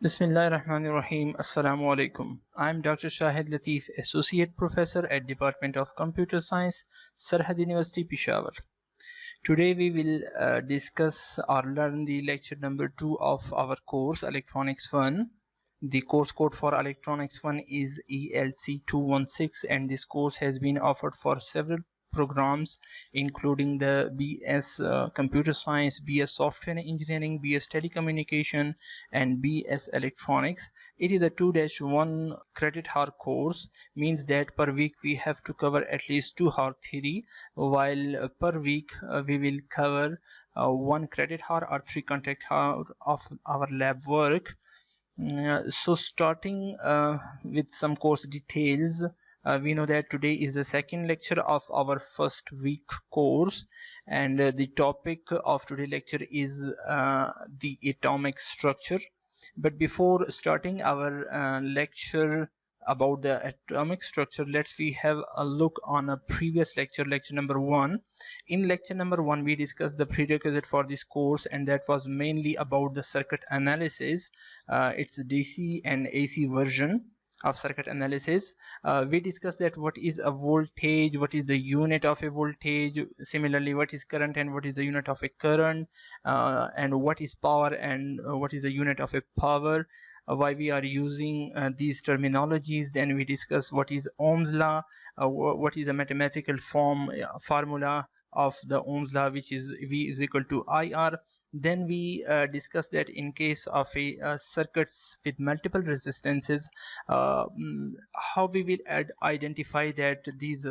Bismillahirrahmanirrahim. Assalamu alaikum. I'm Dr. Shahid Latif, Associate Professor at Department of Computer Science, Sarhad University, Peshawar. Today we will discuss or learn the lecture number 2 of our course Electronics 1. The course code for Electronics 1 is ELC216 and this course has been offered for several programs including the BS Computer Science, BS Software Engineering, BS Telecommunication and BS Electronics. It is a 2-1 credit hour course, means that per week we have to cover at least 2 hour theory, while per week we will cover 1 credit hour or 3 contact hour of our lab work. So starting with some course details, we know that today is the second lecture of our first week course, and the topic of today's lecture is the atomic structure. But before starting our lecture about the atomic structure, we have a look on a previous lecture, lecture number 1. In lecture number 1 we discussed the prerequisite for this course, and that was mainly about the circuit analysis. It's DC and AC version of circuit analysis. We discussed that what is a voltage, what is the unit of a voltage, similarly what is current and what is the unit of a current, and what is power and what is the unit of a power, why we are using these terminologies. Then we discuss what is Ohm's law, what is the mathematical formula of the Ohm's law, which is V is equal to IR. Then we discuss that in case of a circuits with multiple resistances, how we will identify that these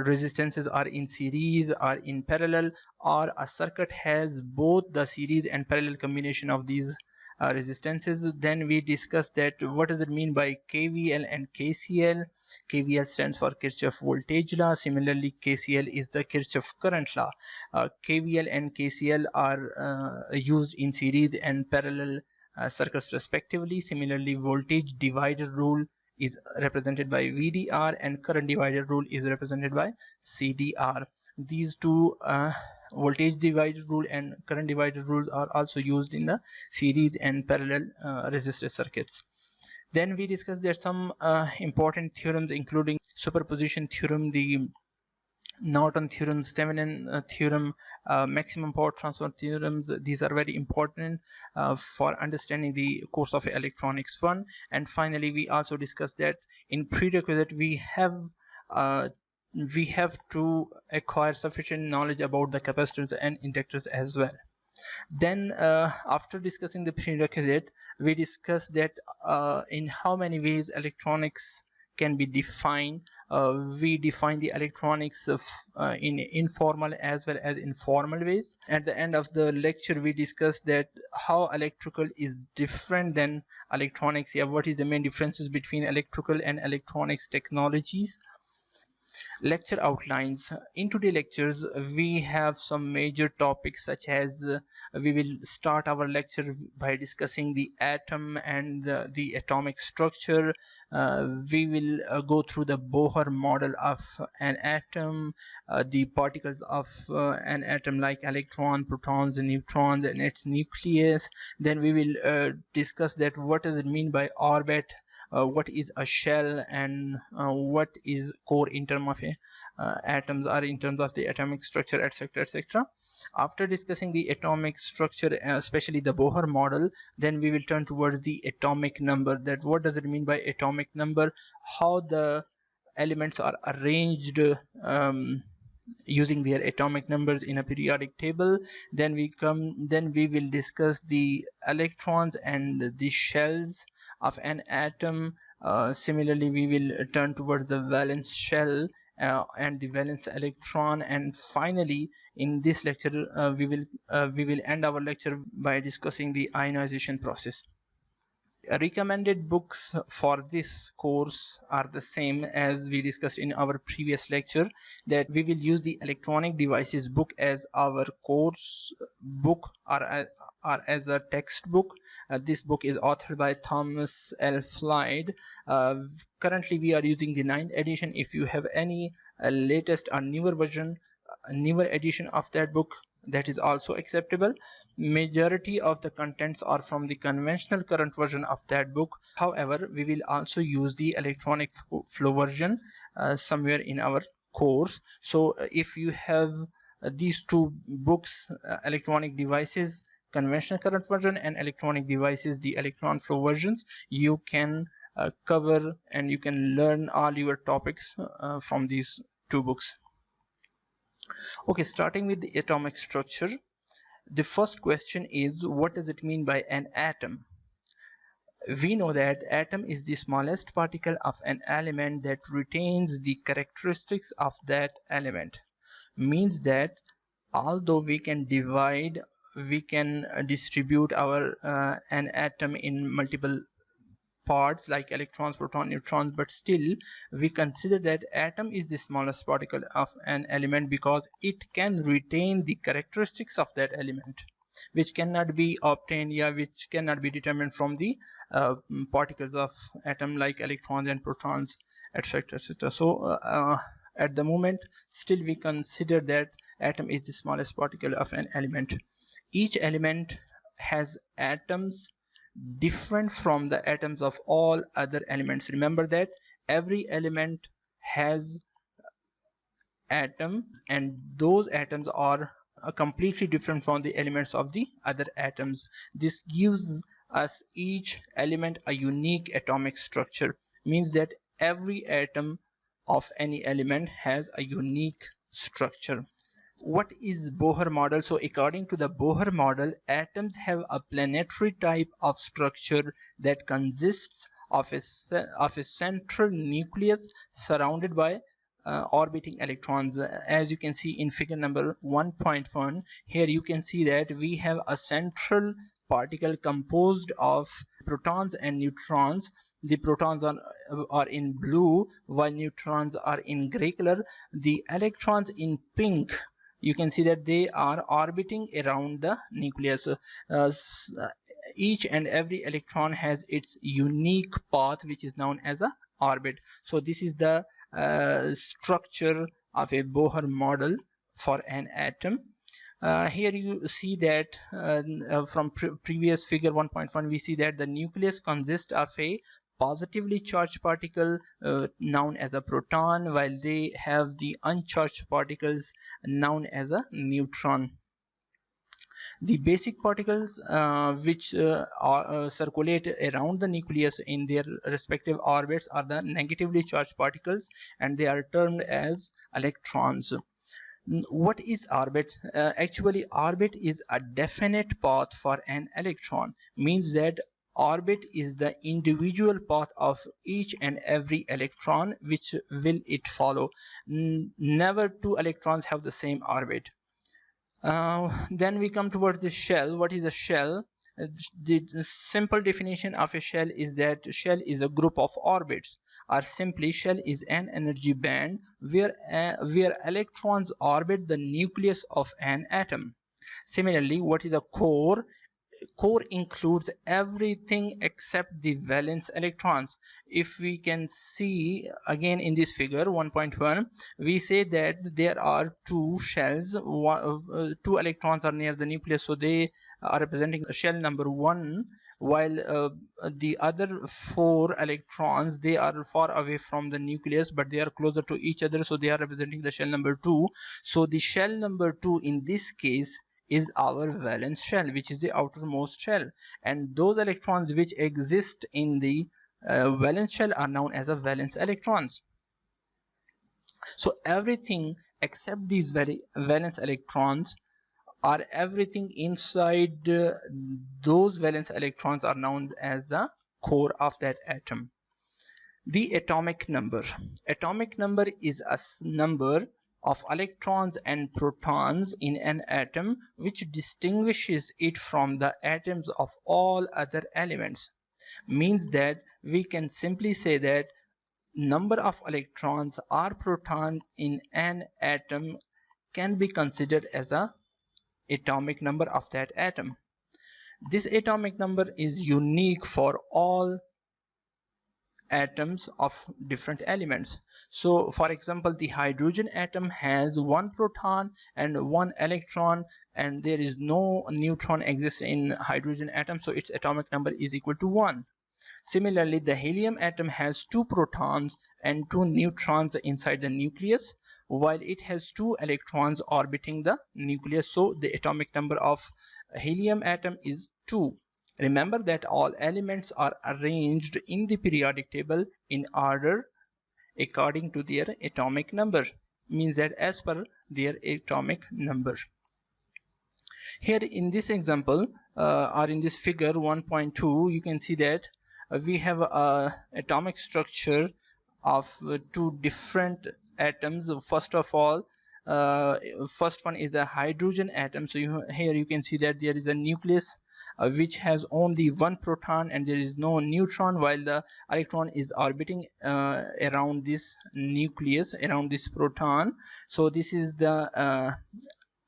resistances are in series or in parallel, or a circuit has both the series and parallel combination of these resistances. Then we discuss that what does it mean by KVL and KCL. KVL stands for Kirchhoff voltage law. Similarly, KCL is the Kirchhoff current law. KVL and KCL are used in series and parallel circuits respectively. Similarly, voltage divider rule is represented by VDR and current divider rule is represented by CDR. These two voltage divider rule and current divider rule are also used in the series and parallel resistor circuits. Then we discussed there some important theorems, including superposition theorem, the Norton theorems, Thevenin theorem, maximum power transfer theorems. These are very important for understanding the course of electronics 1. And finally, we also discussed that in prerequisite we have to acquire sufficient knowledge about the capacitors and inductors as well. Then after discussing the prerequisite, we discussed that in how many ways electronics can be defined. We define the electronics in informal as well as informal ways. At the end of the lecture we discussed that how electrical is different than electronics. What is the main differences between electrical and electronics technologies. Lecture outlines. In today's lectures we have some major topics, such as we will start our lecture by discussing the atom and the atomic structure. We will go through the Bohr model of an atom, the particles of an atom like electron, protons and neutrons, and its nucleus. Then we will discuss that what does it mean by orbit, what is a shell, and what is core in terms of atoms or in terms of the atomic structure, etc., etc. After discussing the atomic structure, especially the Bohr model, then we will turn towards the atomic number, that what does it mean by atomic number, how the elements are arranged using their atomic numbers in a periodic table. Then we will discuss the electrons and the shells of an atom. Similarly, we will turn towards the valence shell and the valence electron. And finally, in this lecture we will end our lecture by discussing the ionization process. Recommended books for this course are the same as we discussed in our previous lecture, that we will use the electronic devices book as our course book or as a textbook. This book is authored by Thomas L. Floyd. Currently we are using the 9th edition. If you have any latest or newer version, newer edition of that book, that is also acceptable. Majority of the contents are from the conventional current version of that book. However, we will also use the electronic flow version somewhere in our course. So if you have these two books, electronic devices conventional current version and electronic devices the electron flow versions, you can cover and you can learn all your topics from these two books. Okay, starting with the atomic structure, the first question is, what does it mean by an atom? We know that atom is the smallest particle of an element that retains the characteristics of that element. Means that although we can distribute our an atom in multiple parts like electrons, protons, neutrons, but still we consider that atom is the smallest particle of an element because it can retain the characteristics of that element, which cannot be obtained, which cannot be determined from the particles of atom like electrons and protons, etc., etc. So at the moment still we consider that atom is the smallest particle of an element. Each element has atoms different from the atoms of all other elements. Remember that every element has atom and those atoms are completely different from the elements of the other atoms. This gives us each element a unique atomic structure. Means that every atom of any element has a unique structure. What is Bohr model? So according to the Bohr model, atoms have a planetary type of structure that consists of a central nucleus surrounded by orbiting electrons. As you can see in figure number 1.1, here you can see that we have a central particle composed of protons and neutrons. The protons are in blue while neutrons are in gray color. The electrons in pink, you can see that they are orbiting around the nucleus. Each and every electron has its unique path which is known as a orbit. So this is the structure of a Bohr model for an atom. Here you see that from previous figure 1.1 we see that the nucleus consists of a positively charged particle known as a proton, while they have the uncharged particles known as a neutron. The basic particles which circulate around the nucleus in their respective orbits are the negatively charged particles, and they are termed as electrons. What is orbit? Actually, orbit is a definite path for an electron. Means that orbit is the individual path of each and every electron which will it follow. Never two electrons have the same orbit. Then we come towards the shell. What is a shell? The simple definition of a shell is that shell is a group of orbits, or simply shell is an energy band where electrons orbit the nucleus of an atom. Similarly, what is a core? Core includes everything except the valence electrons. If we can see again in this figure 1.1, we say that there are two shells. Two electrons are near the nucleus, so they are representing shell number 1, while the other 4 electrons, they are far away from the nucleus but they are closer to each other, so they are representing the shell number 2. So the shell number 2 in this case is our valence shell, which is the outermost shell, and those electrons which exist in the valence shell are known as a valence electrons. So everything except these valence electrons, or everything inside those valence electrons, are known as the core of that atom. The atomic number. Atomic number is a number of electrons and protons in an atom which distinguishes it from the atoms of all other elements. Means that we can simply say that number of electrons or protons in an atom can be considered as a atomic number of that atom. This atomic number is unique for all atoms of different elements. So for example, the hydrogen atom has one proton and one electron, and there is no neutron exists in hydrogen atom, so its atomic number is equal to 1. Similarly, the helium atom has two protons and two neutrons inside the nucleus, while it has two electrons orbiting the nucleus, so the atomic number of helium atom is 2. Remember that all elements are arranged in the periodic table in order according to their atomic number, means that as per their atomic number. Here in this example or in this figure 1.2, you can see that we have a atomic structure of two different atoms. First of all, first one is a hydrogen atom. So here you can see that there is a nucleus which has only one proton and there is no neutron, while the electron is orbiting around this nucleus, around this proton. So this is the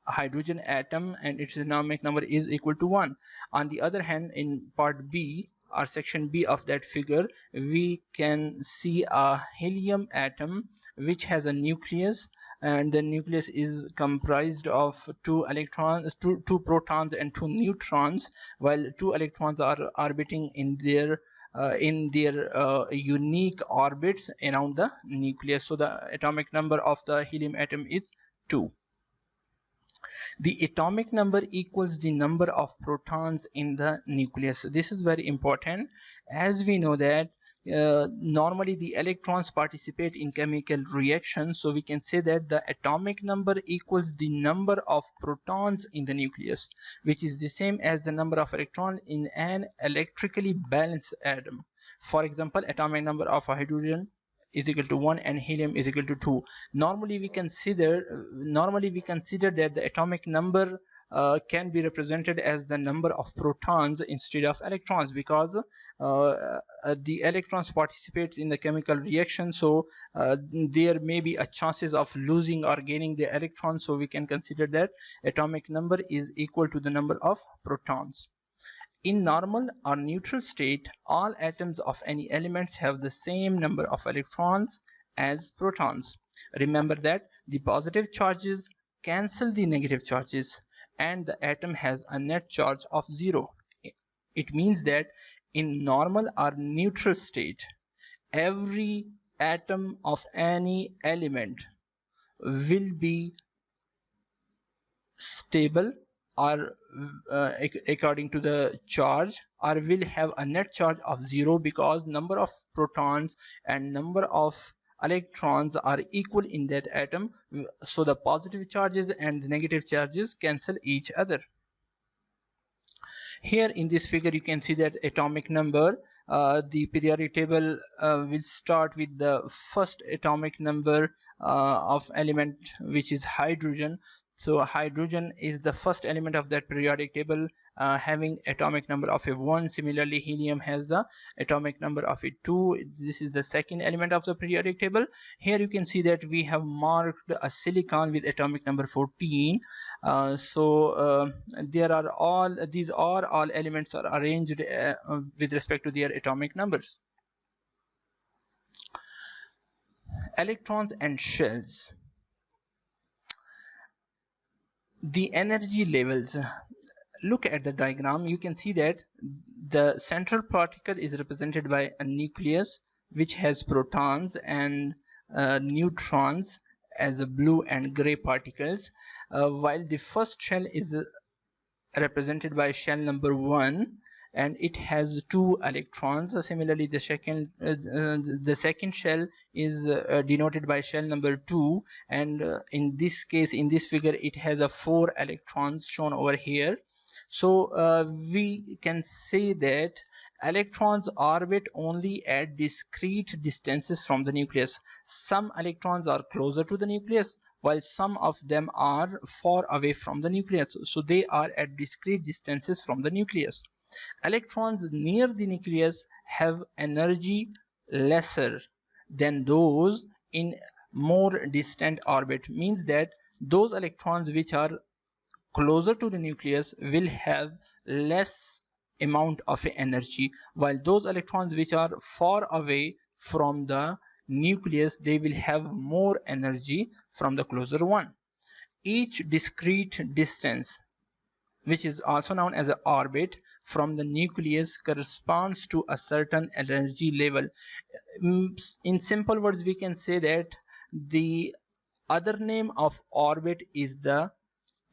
hydrogen atom, and its atomic number is equal to 1. On the other hand, in part B or section B of that figure, we can see a helium atom which has a nucleus, and the nucleus is comprised of two electrons, two protons and two neutrons, while two electrons are orbiting in their unique orbits around the nucleus. So the atomic number of the helium atom is 2. The atomic number equals the number of protons in the nucleus. This is very important, as we know that normally the electrons participate in chemical reactions, so we can say that the atomic number equals the number of protons in the nucleus, which is the same as the number of electrons in an electrically balanced atom. For example, atomic number of hydrogen is equal to 1 and helium is equal to 2. Normally we consider that the atomic number can be represented as the number of protons instead of electrons, because the electrons participate in the chemical reaction, so there may be a chances of losing or gaining the electrons, so we can consider that atomic number is equal to the number of protons. In normal or neutral state, all atoms of any elements have the same number of electrons as protons. Remember that the positive charges cancel the negative charges and the atom has a net charge of 0. It means that in normal or neutral state, every atom of any element will be stable or according to the charge, or will have a net charge of 0, because number of protons and number of electrons are equal in that atom, so the positive charges and the negative charges cancel each other. Here in this figure you can see that atomic number, the periodic table will start with the first atomic number of element, which is hydrogen. So hydrogen is the first element of that periodic table, having atomic number of a 1. Similarly, helium has the atomic number of a 2. This is the second element of the periodic table. Here you can see that we have marked a silicon with atomic number 14. These are all elements are arranged with respect to their atomic numbers. Electrons and shells. The energy levels. Look at the diagram. You can see that the central particle is represented by a nucleus which has protons and neutrons as blue and gray particles, while the first shell is represented by shell number 1 and it has 2 electrons. Similarly, the second shell is denoted by shell number 2, and in this case, in this figure, it has a 4 electrons shown over here. So we can say that electrons orbit only at discrete distances from the nucleus. Some electrons are closer to the nucleus, while some of them are far away from the nucleus, so they are at discrete distances from the nucleus. Electrons near the nucleus have energy lesser than those in more distant orbit, means that those electrons which are closer to the nucleus will have less amount of energy, while those electrons which are far away from the nucleus, they will have more energy from the closer one. Each discrete distance, which is also known as an orbit, from the nucleus corresponds to a certain energy level. In simple words, we can say that the other name of orbit is the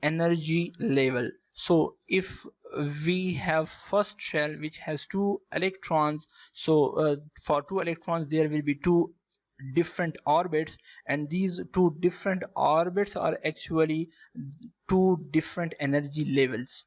energy level. So if we have first shell which has 2 electrons, so for 2 electrons there will be 2 different orbits, and these 2 different orbits are actually 2 different energy levels.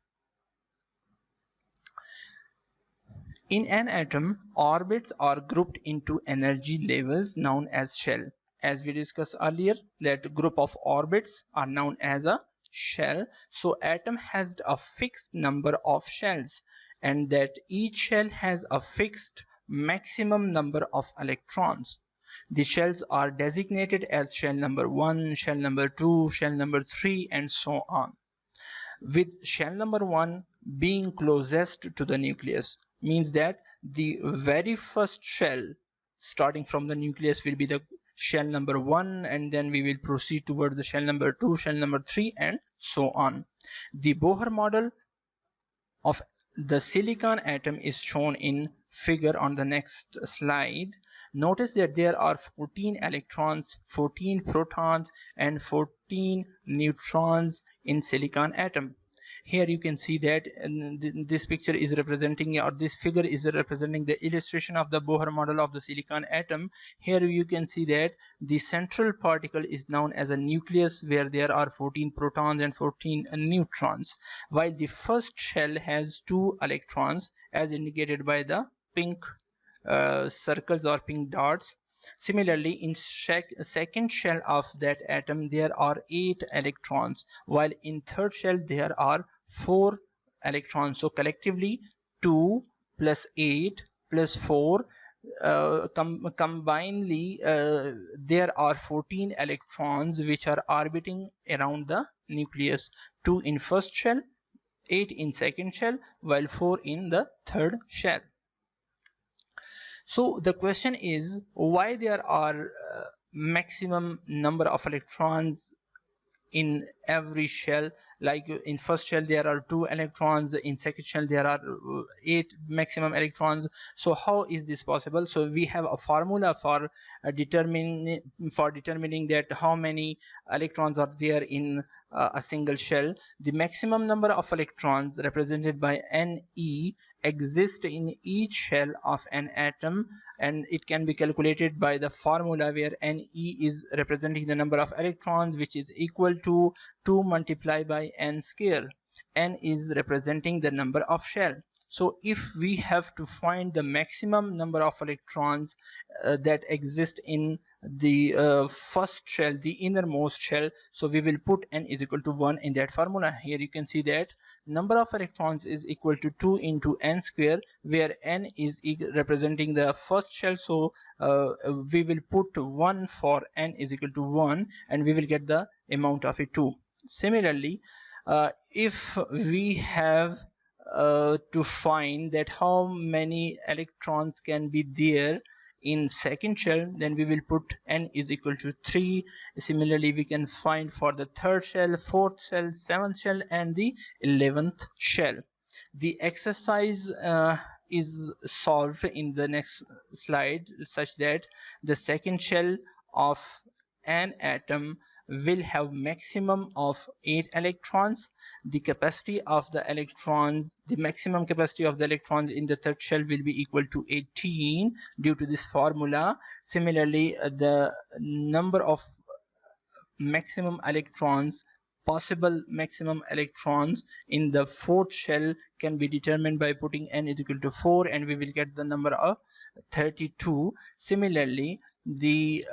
In an atom, orbits are grouped into energy levels known as shell. As we discussed earlier, that group of orbits are known as a shell. So atom has a fixed number of shells, and that each shell has a fixed maximum number of electrons. The shells are designated as shell number 1, shell number 2, shell number 3, and so on. With shell number 1 being closest to the nucleus, means that the very first shell starting from the nucleus will be the shell number 1, and then we will proceed towards the shell number 2, shell number 3, and so on. The Bohr model of the silicon atom is shown in figure on the next slide. Notice that there are 14 electrons, 14 protons, and 14 neutrons in silicon atom. Here you can see that this picture is representing, or this figure is representing, the illustration of the Bohr model of the silicon atom. Here you can see that the central particle is known as a nucleus, where there are 14 protons and 14 neutrons, while the first shell has 2 electrons as indicated by the pink circles or pink dots. Similarly, in second shell of that atom there are 8 electrons, while in third shell there are 4 electrons. So collectively 2 plus 8 plus 4, combinedly there are 14 electrons which are orbiting around the nucleus. 2 in first shell, 8 in second shell, while 4 in the third shell. So the question is, why there are maximum number of electrons in every shell? Like in first shell there are 2 electrons, in second shell there are 8 maximum electrons. So how is this possible? So we have a formula for determining that how many electrons are there in a single shell. The maximum number of electrons, represented by Ne, exist in each shell of an atom, and it can be calculated by the formula where Ne is representing the number of electrons, which is equal to 2 multiplied by n square. N is representing the number of shell. So if we have to find the maximum number of electrons that exist in the first shell, the innermost shell, so we will put n is equal to 1 in that formula. Here you can see that number of electrons is equal to 2 into n square, where n is representing the first shell, so we will put 1 for n is equal to 1, and we will get the amount of it 2. Similarly, if we have to find that how many electrons can be there in second shell, then we will put n is equal to 3. Similarly, we can find for the third shell, fourth shell, 7th shell, and the 11th shell. The exercise is solved in the next slide, such that the second shell of an atom will have maximum of 8 electrons. The capacity of the electrons, the maximum capacity of the electrons in the third shell will be equal to 18 due to this formula. Similarly, the number of maximum electrons, possible maximum electrons in the fourth shell can be determined by putting n is equal to 4, and we will get the number of 32. Similarly, the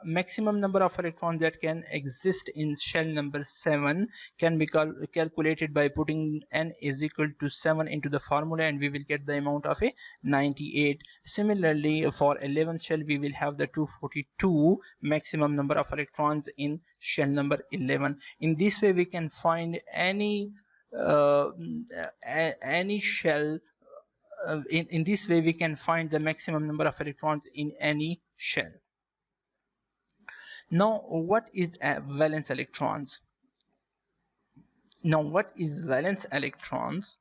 maximum number of electrons that can exist in shell number 7 can be calculated by putting n is equal to 7 into the formula, and we will get the amount of 98. Similarly, for 11th shell we will have the 242 maximum number of electrons in shell number 11. In this way we can find any shell in this way we can find the maximum number of electrons in any shell. Now what is valence electrons? Now what is valence electrons?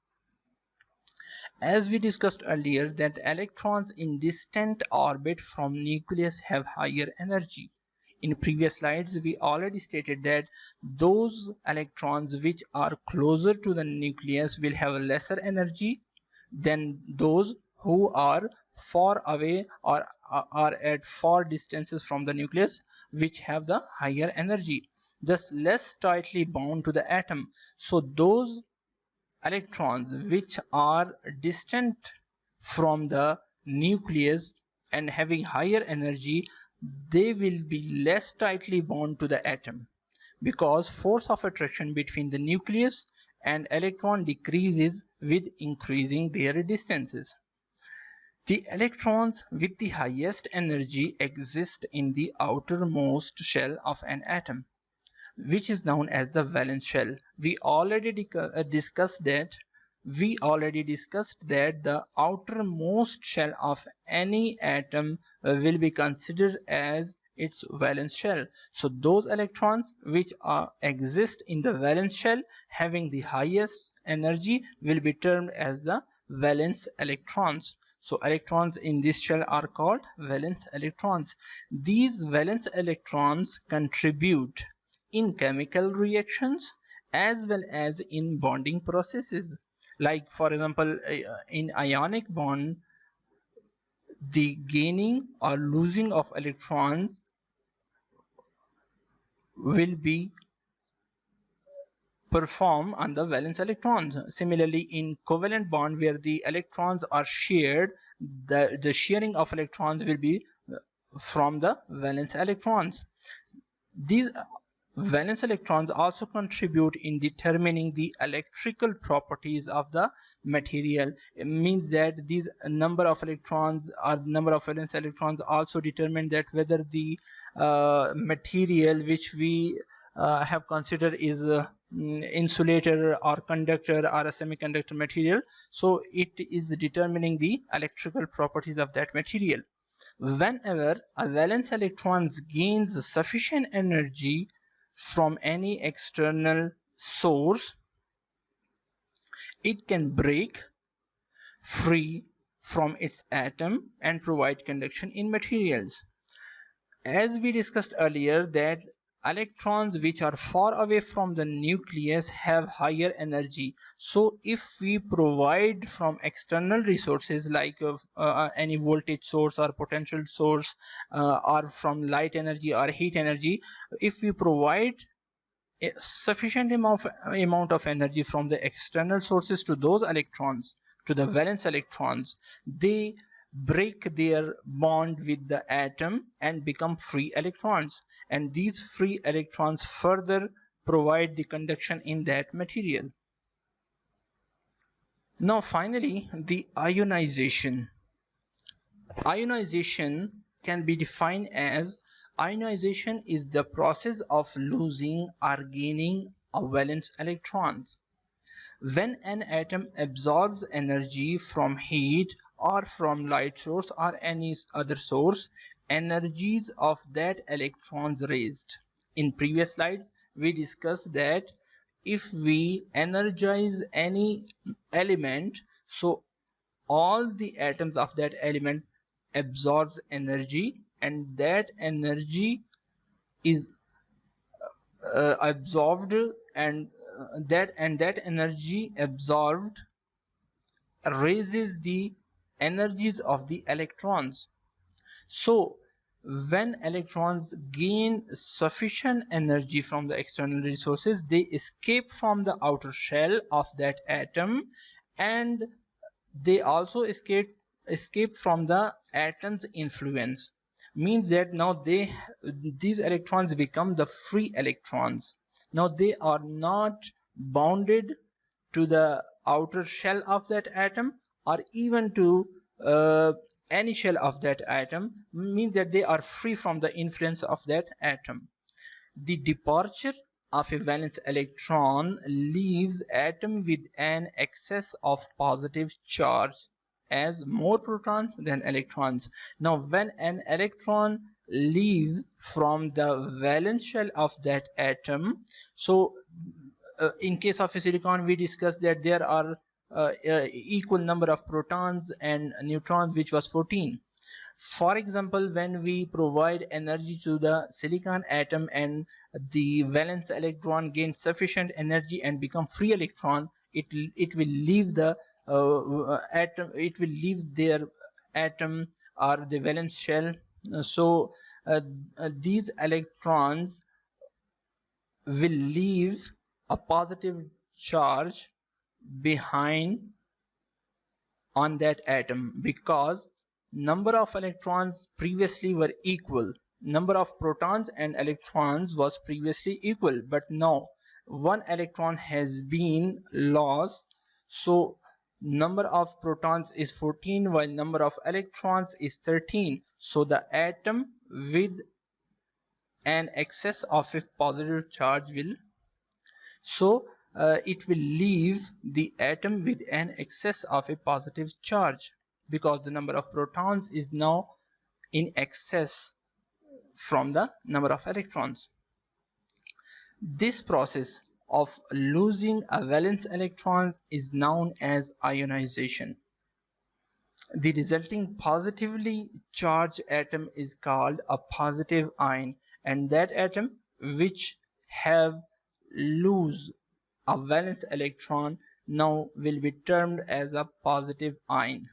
As we discussed earlier, that electrons in distant orbit from nucleus have higher energy. In previous slides we already stated that those electrons which are closer to the nucleus will have lesser energy than those who are far away or are at far distances from the nucleus, which have the higher energy, thus less tightly bound to the atom. So those electrons which are distant from the nucleus and having higher energy, they will be less tightly bound to the atom, because force of attraction between the nucleus and electron decreases with increasing their distances. The electrons with the highest energy exist in the outermost shell of an atom, which is known as the valence shell. We already discussed that the outermost shell of any atom will be considered as its valence shell. So those electrons which exist in the valence shell having the highest energy will be termed as the valence electrons. So electrons in this shell are called valence electrons. These valence electrons contribute in chemical reactions as well as in bonding processes. Like for example, in ionic bond, the gaining or losing of electrons will be performed on the valence electrons. Similarly, in covalent bond where the electrons are shared, the sharing of electrons will be from the valence electrons. These valence electrons also contribute in determining the electrical properties of the material. It means that these number of electrons or number of valence electrons also determine that whether the material which we have considered is insulator or conductor or a semiconductor material. So it is determining the electrical properties of that material. Whenever a valence electron gains sufficient energy from any external source, it can break free from its atom and provide conduction in materials. As we discussed earlier, that electrons which are far away from the nucleus have higher energy. So if we provide from external resources like any voltage source or potential source or from light energy or heat energy, if we provide a sufficient amount of energy from the external sources to those electrons, to the valence electrons, they break their bond with the atom and become free electrons, and these free electrons further provide the conduction in that material. Now finally, the ionization. Ionization can be defined as: ionization is the process of losing or gaining a valence electrons. When an atom absorbs energy from heat or from light source or any other source, energies of that electrons raised. In previous slides we discussed that if we energize any element, so all the atoms of that element absorbs energy, and that energy is absorbed, and that energy absorbed raises the energies of the electrons. So when electrons gain sufficient energy from the external resources, they escape from the outer shell of that atom, and they also escape from the atom's influence. Means that now these electrons become the free electrons. Now they are not bounded to the outer shell of that atom or even to any shell of that atom. Means that they are free from the influence of that atom. The departure of a valence electron leaves atom with an excess of positive charge as more protons than electrons. Now when an electron leaves from the valence shell of that atom, so in case of a silicon we discussed that there are equal number of protons and neutrons, which was 14. For example, when we provide energy to the silicon atom and the valence electron gains sufficient energy and become free electron, it will leave the atom, it will leave their atom or the valence shell. So these electrons will leave a positive charge behind on that atom, because number of electrons previously were equal, number of protons and electrons was previously equal, but now one electron has been lost, so number of protons is 14 while number of electrons is 13. So the atom with an excess of a positive charge will, it will leave the atom with an excess of a positive charge, because the number of protons is now in excess from the number of electrons. This process of losing a valence electron is known as ionization. The resulting positively charged atom is called a positive ion, and that atom which have lose a valence electron now will be termed as a positive ion.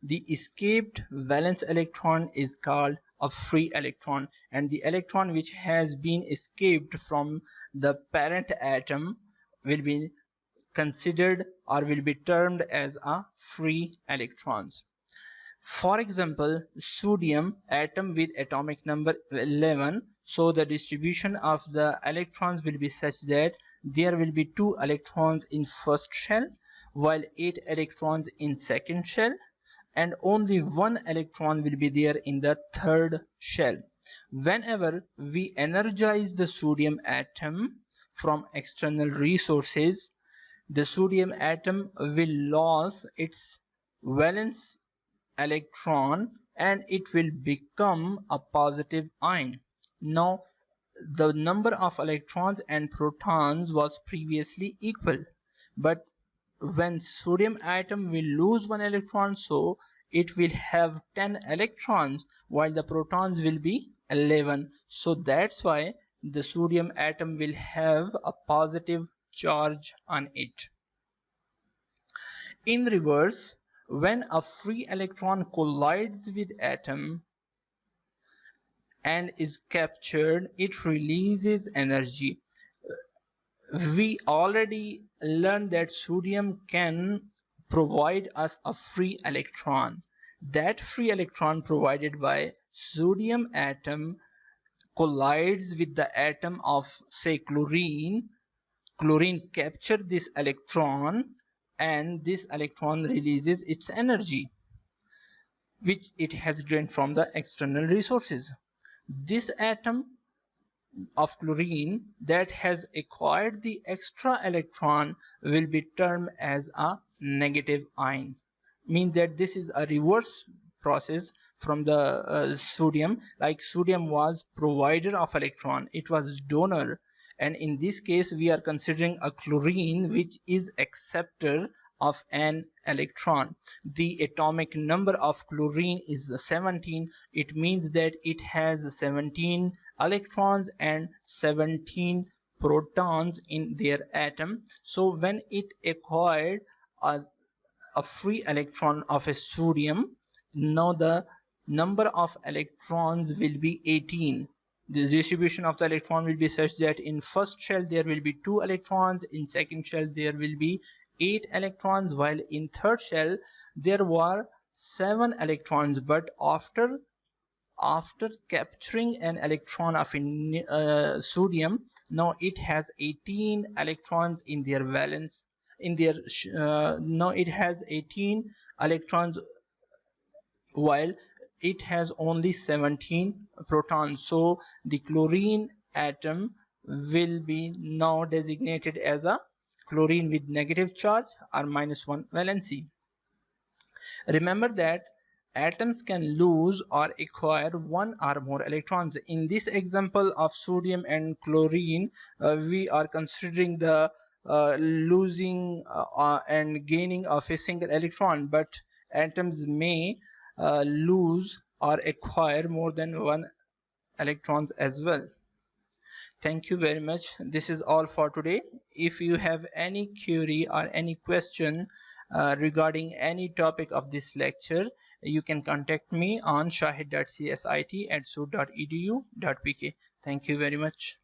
The escaped valence electron is called a free electron, and the electron which has been escaped from the parent atom will be considered or will be termed as a free electrons. For example, sodium atom with atomic number 11, so the distribution of the electrons will be such that there will be 2 electrons in first shell while 8 electrons in second shell, and only 1 electron will be there in the third shell. Whenever we energize the sodium atom from external resources, the sodium atom will lose its valence electron and it will become a positive ion. Now the number of electrons and protons was previously equal, but when sodium atom will lose 1 electron, so it will have 10 electrons while the protons will be 11. So that's why the sodium atom will have a positive charge on it. In reverse, when a free electron collides with atom and is captured, it releases energy. We already learned that sodium can provide us a free electron. That free electron provided by sodium atom collides with the atom of, say, chlorine. Chlorine captures this electron and this electron releases its energy which it has gained from the external resources. This atom of chlorine that has acquired the extra electron will be termed as a negative ion. Means that this is a reverse process from the sodium. Like sodium was provider of electron, it was donor, and in this case we are considering a chlorine which is acceptor of an electron. The atomic number of chlorine is 17. It means that it has 17 electrons and 17 protons in their atom. So when it acquired a free electron of a sodium, now the number of electrons will be 18. The distribution of the electron will be such that in first shell there will be 2 electrons, in second shell there will be 8 electrons, while in third shell there were 7 electrons, but after capturing an electron of sodium, now it has 18 electrons in their valence. Now it has 18 electrons while it has only 17 protons. So the chlorine atom will be now designated as a chlorine with negative charge or -1 valency. Remember that atoms can lose or acquire one or more electrons. In this example of sodium and chlorine, we are considering the losing and gaining of a single electron, but atoms may lose or acquire more than one electrons as well. Thank you very much. This is all for today. If you have any query or any question regarding any topic of this lecture, you can contact me on shahid.csit@sood.edu.pk. Thank you very much.